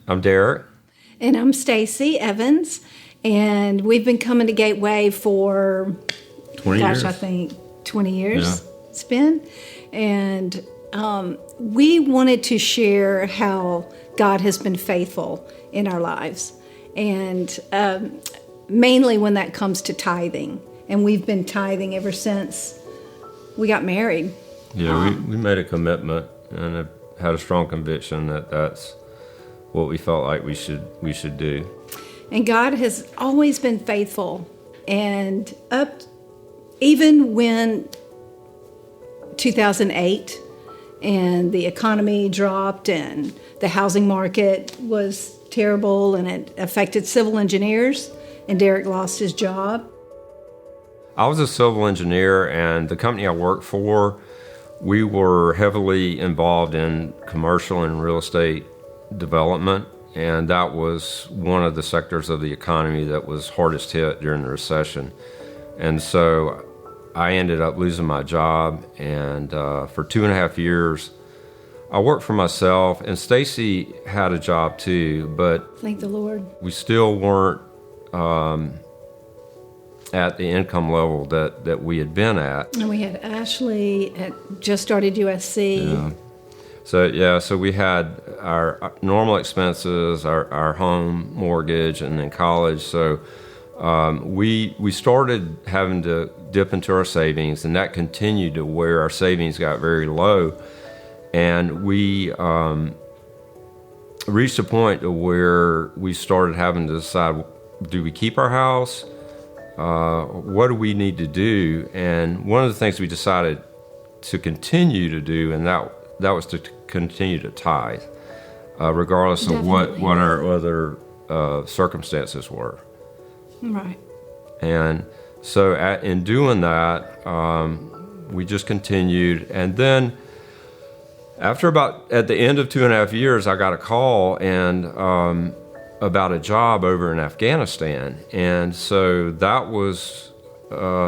I'm Derek. And I'm Stacy Evans. And we've been coming to Gateway for, 20 years. I think 20 years it's been. And we wanted to share how God has been faithful in our lives. And mainly when that comes to tithing. And we've been tithing ever since we got married. Yeah, we made a commitment and had a strong conviction that that's what we felt like we should do. And God has always been faithful. And even when 2008 and the economy dropped and the housing market was terrible and it affected civil engineers and Derek lost his job. I was a civil engineer, and the company I worked for, we were heavily involved in commercial and real estate development, and that was one of the sectors of the economy that was hardest hit during the recession. And so I ended up losing my job, and for 2.5 years, I worked for myself, and Stacy had a job too, but Thank the Lord. we still weren't at the income level that we had been at. And we had Ashley just started USC. Yeah. So we had our normal expenses, our home mortgage, and then college. So we started having to dip into our savings, and that continued to where our savings got very low. And we reached a point to where we started having to decide, do we keep our house? What do we need to do? And one of the things we decided to continue to do, and that was to continue to tithe, regardless of what our other circumstances were. Right. And so in doing that, we just continued. And then at the end of 2.5 years, I got a call and about a job over in Afghanistan. And so that was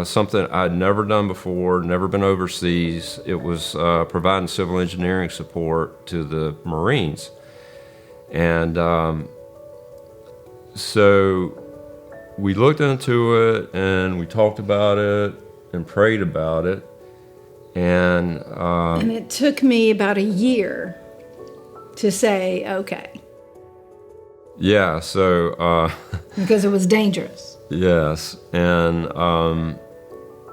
something I'd never done before, never been overseas. It was providing civil engineering support to the Marines. And so we looked into it and we talked about it and prayed about it. And it took me about a year to say, okay. Yeah, so... because it was dangerous. Yes, and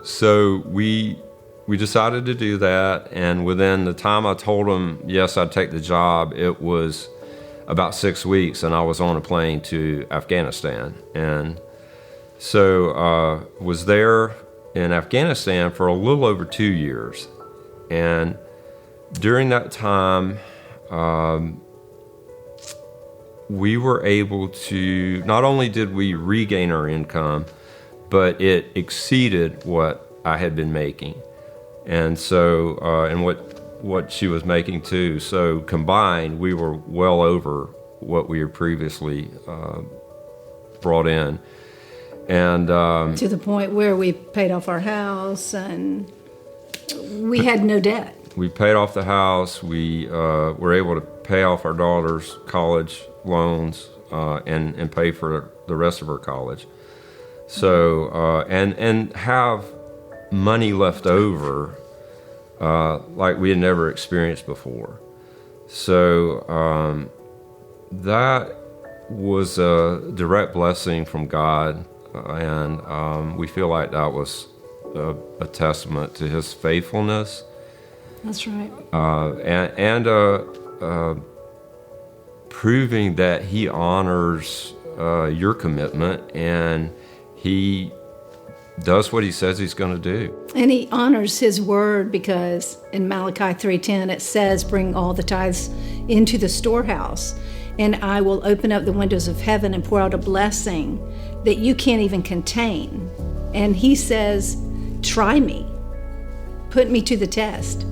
so we decided to do that, and within the time I told him, yes, I'd take the job, it was about 6 weeks, and I was on a plane to Afghanistan. And so was there in Afghanistan for a little over 2 years. And during that time, we were able to, not only did we regain our income, but it exceeded what I had been making. And so, and what she was making too. So combined, we were well over what we had previously brought in. And to the point where we paid off our house and we had no debt. We paid off the house. We were able to pay off our daughter's college loans and pay for the rest of her college. So and have money left over like we had never experienced before. So that was a direct blessing from God, and we feel like that was a testament to His faithfulness. That's right. And proving that He honors your commitment, and He does what He says He's going to do. And He honors His word, because in Malachi 3:10 it says, bring all the tithes into the storehouse, and I will open up the windows of heaven and pour out a blessing that you can't even contain. And He says, try me, put me to the test.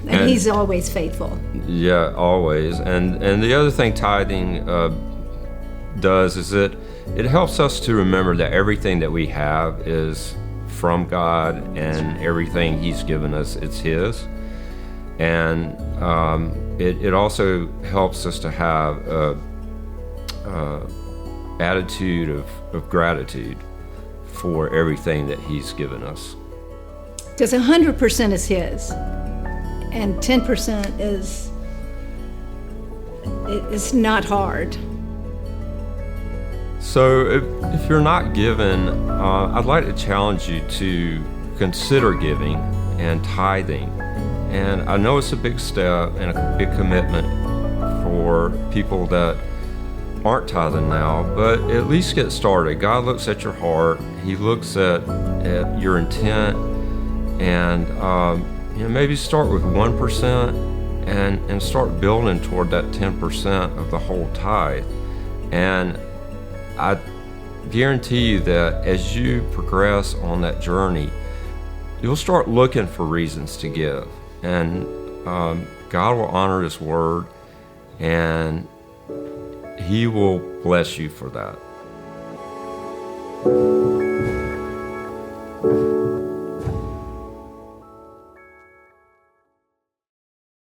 And He's always faithful. Yeah, always. And the other thing tithing does is it helps us to remember that everything that we have is from God, and everything He's given us, it's His. And it also helps us to have a attitude of gratitude for everything that He's given us. Because 100% is His, and 10% is it's not hard. So if you're not given, I'd like to challenge you to consider giving and tithing. And I know it's a big step and a big commitment for people that aren't tithing now, but at least get started. God looks at your heart. He looks at your intent, and maybe start with 1% and start building toward that 10% of the whole tithe. And I guarantee you that as you progress on that journey, you'll start looking for reasons to give, and God will honor His word, and He will bless you for that.